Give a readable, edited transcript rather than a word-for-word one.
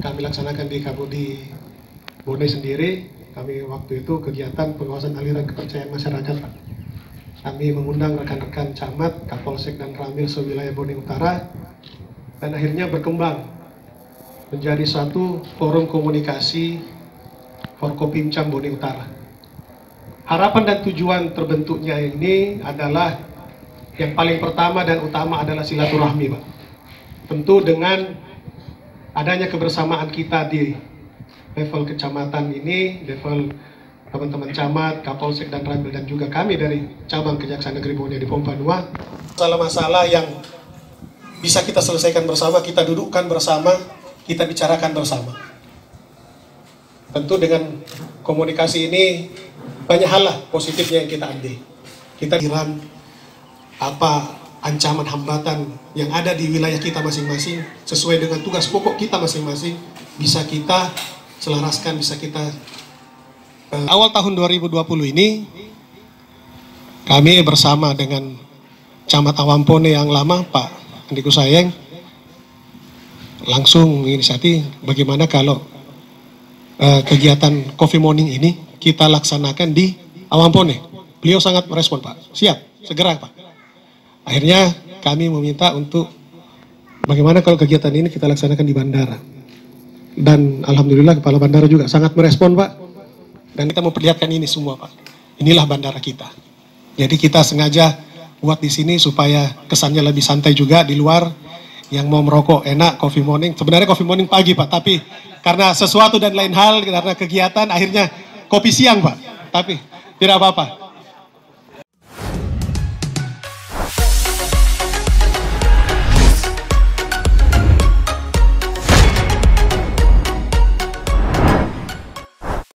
kami laksanakan di Bone sendiri. Kami waktu itu kegiatan pengawasan aliran kepercayaan masyarakat, Pak. Kami mengundang rekan-rekan camat, Kapolsek dan Ramil sewilayah Bone Utara, dan akhirnya berkembang menjadi satu forum komunikasi Forkopimcam Bone Utara. Harapan dan tujuan terbentuknya ini adalah yang paling pertama dan utama adalah silaturahmi, Pak. Tentu dengan adanya kebersamaan kita di level kecamatan ini, level teman-teman camat, Kapolsek dan Ramil, dan juga kami dari cabang Kejaksaan Negeri Bone di Pompanua, masalah-masalah yang bisa kita selesaikan bersama, kita dudukkan bersama, kita bicarakan bersama. Tentu dengan komunikasi ini banyak hal lah positifnya yang kita ambil. Kita kiran apa ancaman hambatan yang ada di wilayah kita masing-masing sesuai dengan tugas pokok kita masing-masing bisa kita selaraskan, bisa kita awal tahun 2020 ini kami bersama dengan Camat Awampone yang lama, Pak Andiko Sayeng, langsung menginisiatif bagaimana kalau kegiatan Coffee Morning ini kita laksanakan di Awampone. Beliau sangat merespon, Pak. Siap, segera, Pak. Akhirnya kami meminta untuk bagaimana kalau kegiatan ini kita laksanakan di bandara. Dan alhamdulillah kepala bandara juga sangat merespon, Pak. Dan kita memperlihatkan ini semua, Pak. Inilah bandara kita. Jadi kita sengaja buat di sini supaya kesannya lebih santai juga di luar. Yang mau merokok enak, coffee morning. Sebenarnya coffee morning pagi, Pak. Tapi karena sesuatu dan lain hal, karena kegiatan akhirnya kopi siang, Pak. Tapi tidak apa-apa.